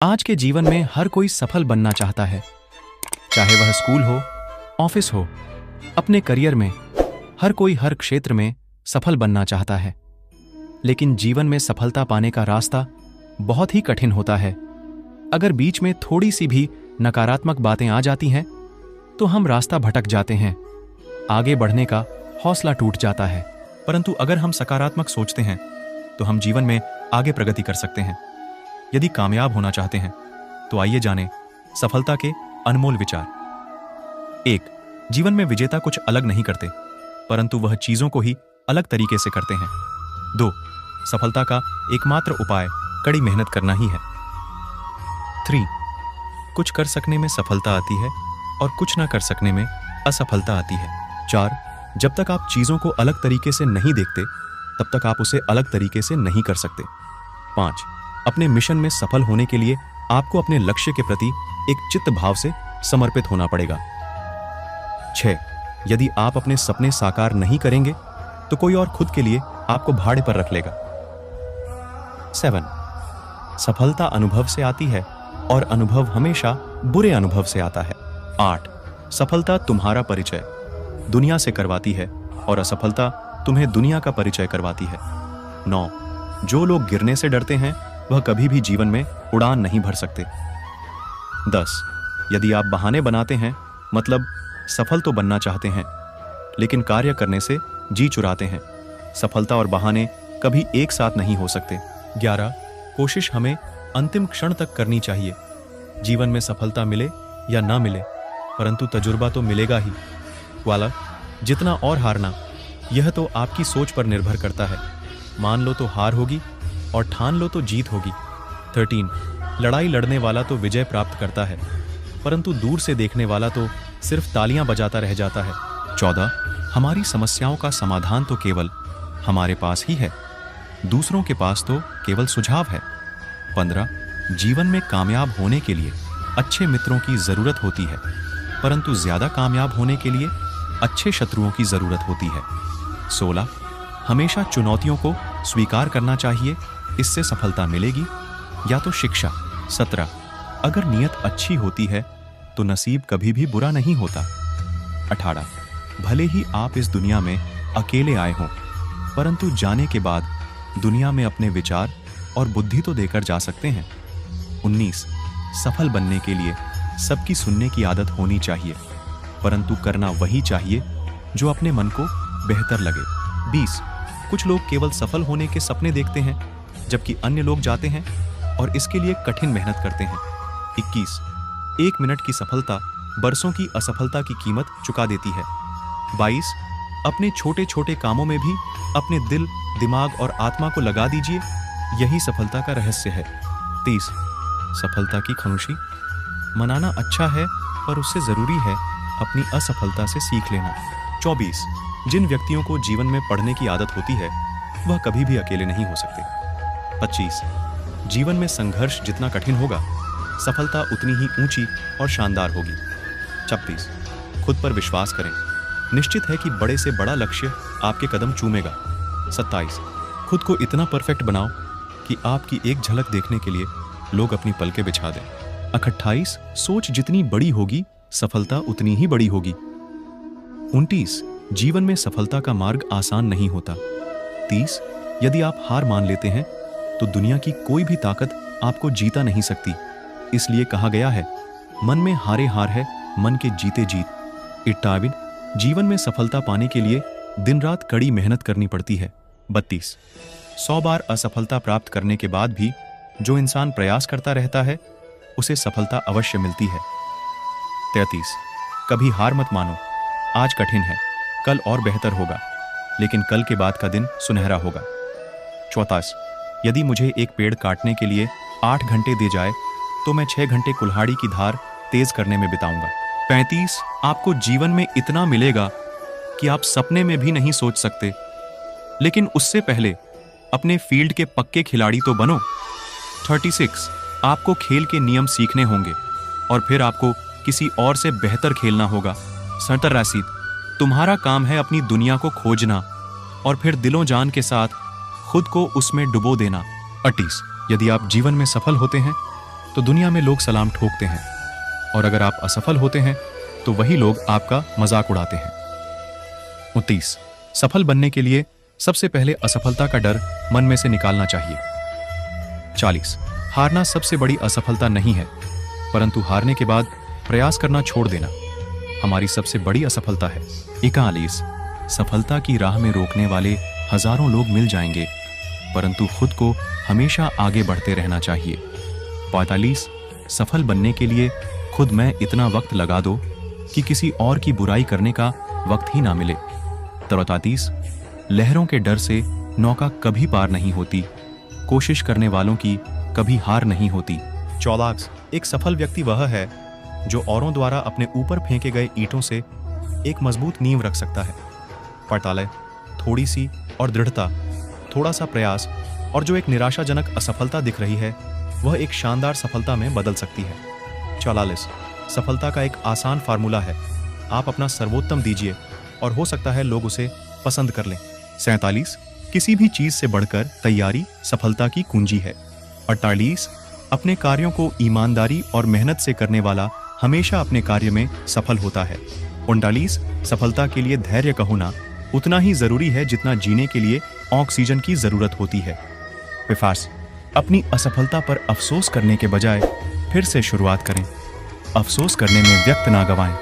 आज के जीवन में हर कोई सफल बनना चाहता है, चाहे वह स्कूल हो, ऑफिस हो, अपने करियर में। हर कोई हर क्षेत्र में सफल बनना चाहता है, लेकिन जीवन में सफलता पाने का रास्ता बहुत ही कठिन होता है। अगर बीच में थोड़ी सी भी नकारात्मक बातें आ जाती हैं, तो हम रास्ता भटक जाते हैं, आगे बढ़ने का हौसला टूट जाता है। परंतु अगर हम सकारात्मक सोचते हैं, तो हम जीवन में आगे प्रगति कर सकते हैं। यदि कामयाब होना चाहते हैं, तो आइए जानें सफलता के अनमोल विचार। 1. जीवन में विजेता कुछ अलग नहीं करते, परंतु वह चीजों को ही अलग तरीके से करते हैं। 2. सफलता का एकमात्र उपाय कड़ी मेहनत करना ही है। 3. कुछ कर सकने में सफलता आती है और कुछ ना कर सकने में असफलता आती है। 4. जब तक आप चीजों को अलग तरीके से नहीं देखते, तब तक आप उसे अलग तरीके से नहीं कर सकते। 5. अपने मिशन में सफल होने के लिए आपको अपने लक्ष्य के प्रति एक चित्त भाव से समर्पित होना पड़ेगा। 6. यदि आप अपने सपने साकार नहीं करेंगे, तो कोई और खुद के लिए आपको भाड़े पर रख लेगा। 7. सफलता अनुभव से आती है और अनुभव हमेशा बुरे अनुभव से आता है। 8. सफलता तुम्हारा परिचय दुनिया से करवाती है और असफलता तुम्हें दुनिया का परिचय करवाती है। 9. जो लोग गिरने से डरते हैं, वह कभी भी जीवन में उड़ान नहीं भर सकते। 10. यदि आप बहाने बनाते हैं, मतलब सफल तो बनना चाहते हैं, लेकिन कार्य करने से जी चुराते हैं, सफलता और बहाने कभी एक साथ नहीं हो सकते। 11. कोशिश हमें अंतिम क्षण तक करनी चाहिए। जीवन में सफलता मिले या ना मिले, परंतु तजुर्बा तो मिलेगा ही। 12. जितना और हारना, यह तो आपकी सोच पर निर्भर करता है। मान लो तो हार होगी और ठान लो तो जीत होगी। 13. लड़ाई लड़ने वाला तो विजय प्राप्त करता है, परंतु दूर से देखने वाला तो सिर्फ तालियां बजाता रह जाता है। 14. हमारी समस्याओं का समाधान तो केवल हमारे पास ही है, दूसरों के पास तो केवल सुझाव है। 15. जीवन में कामयाब होने के लिए अच्छे मित्रों की जरूरत होती है, परंतु ज्यादा कामयाब होने के लिए अच्छे शत्रुओं की जरूरत होती है। 16. हमेशा चुनौतियों को स्वीकार करना चाहिए, इससे सफलता मिलेगी या तो शिक्षा। 17. अगर नीयत अच्छी होती है तो नसीब कभी भी बुरा नहीं होता। 18. भले ही आप इस दुनिया में अकेले आए हों, परंतु जाने के बाद दुनिया में अपने विचार और बुद्धि तो देकर जा सकते हैं। 19. सफल बनने के लिए सबकी सुनने की आदत होनी चाहिए, परंतु करना वही चाहिए जो अपने मन को बेहतर लगे। 20. कुछ लोग केवल सफल होने के सपने देखते हैं, जबकि अन्य लोग जाते हैं और इसके लिए कठिन मेहनत करते हैं। 21. 1 मिनट की सफलता बरसों की असफलता की कीमत चुका देती है। 22. अपने छोटे छोटे कामों में भी अपने दिल, दिमाग और आत्मा को लगा दीजिए, यही सफलता का रहस्य है। 23. सफलता की खुशी मनाना अच्छा है, पर उससे जरूरी है अपनी असफलता से सीख लेना। 24. जिन व्यक्तियों को जीवन में पढ़ने की आदत होती है, वह कभी भी अकेले नहीं हो सकते। 25. जीवन में संघर्ष जितना कठिन होगा, सफलता उतनी ही ऊंची और शानदार होगी। 26. खुद पर विश्वास करें, निश्चित है कि बड़े से बड़ा लक्ष्य आपके कदम चूमेगा। 27. खुद को इतना परफेक्ट बनाओ कि आपकी एक झलक देखने के लिए लोग अपनी पलकें बिछा दें। 28. सोच जितनी बड़ी होगी, सफलता उतनी ही बड़ी होगी। 29. जीवन में सफलता का मार्ग आसान नहीं होता। 30. यदि आप हार मान लेते हैं, तो दुनिया की कोई भी ताकत आपको जीता नहीं सकती। इसलिए कहा गया है, मन में हारे हार है, मन के जीते जीत। 28. जीवन में सफलता पाने के लिए दिन रात कड़ी मेहनत करनी पड़ती है। 32. 100 बार असफलता प्राप्त करने के बाद भी जो इंसान प्रयास करता रहता है, उसे सफलता अवश्य मिलती है। 33. कभी हार मत मानो, आज कठिन है, कल और बेहतर होगा, लेकिन कल के बाद का दिन सुनहरा होगा। 34. यदि मुझे एक पेड़ काटने के लिए 8 घंटे दे जाए, तो मैं 6 घंटे कुल्हाड़ी की धार तेज करने में बिताऊंगा। 35. आपको जीवन में इतना मिलेगा कि आप सपने में भी नहीं सोच सकते, लेकिन उससे पहले अपने फील्ड के पक्के खिलाड़ी तो बनो। 36. आपको खेल के नियम सीखने होंगे और फिर आपको किसी और से बेहतर खेलना होगा। 37. तुम्हारा काम है अपनी दुनिया को खोजना और फिर दिलों जान के साथ खुद को उसमें डुबो देना। 38. यदि आप जीवन में सफल होते हैं, तो दुनिया में लोग सलाम ठोकते हैं, और अगर आप असफल होते हैं तो वही लोग आपका मजाक उड़ाते हैं। 29 सफल बनने के लिए सबसे पहले असफलता का डर मन में से निकालना चाहिए। 40 हारना सबसे बड़ी असफलता नहीं है, परंतु हारने के बाद प्रयास करना छोड़ देना हमारी सबसे बड़ी असफलता है। 41 सफलता की राह में रोकने वाले हजारों लोग मिल जाएंगे, परंतु खुद को हमेशा आगे बढ़ते रहना चाहिए। 45 सफल बनने के लिए खुद में इतना वक्त लगा दो कि किसी और की बुराई करने का वक्त ही ना मिले। 33 लहरों के डर से नौका कभी पार नहीं होती, कोशिश करने वालों की कभी हार नहीं होती। 44 एक सफल व्यक्ति वह है जो औरों द्वारा अपने ऊपर फेंके गए ईंटों से एक मजबूत नींव रख सकता है। 45 थोड़ी सी और दृढ़ता, थोड़ा सा प्रयास, और जो एक निराशाजनक असफलता दिख रही है वह एक शानदार सफलता में बदल सकती है। 44 सफलता का एक आसान फार्मूला है, आप अपना सर्वोत्तम दीजिए और हो सकता है लोग उसे पसंद कर लें। 47 किसी भी चीज से बढ़कर तैयारी सफलता की कुंजी है। 48 अपने कार्यों को ईमानदारी और मेहनत से करने वाला हमेशा अपने कार्य में सफल होता है। 39 सफलता के लिए धैर्य का होना उतना ही जरूरी है जितना जीने के लिए ऑक्सीजन की जरूरत होती है। 50 अपनी असफलता पर अफसोस करने के बजाय फिर से शुरुआत करें, अफसोस करने में वक्त ना गवाएं।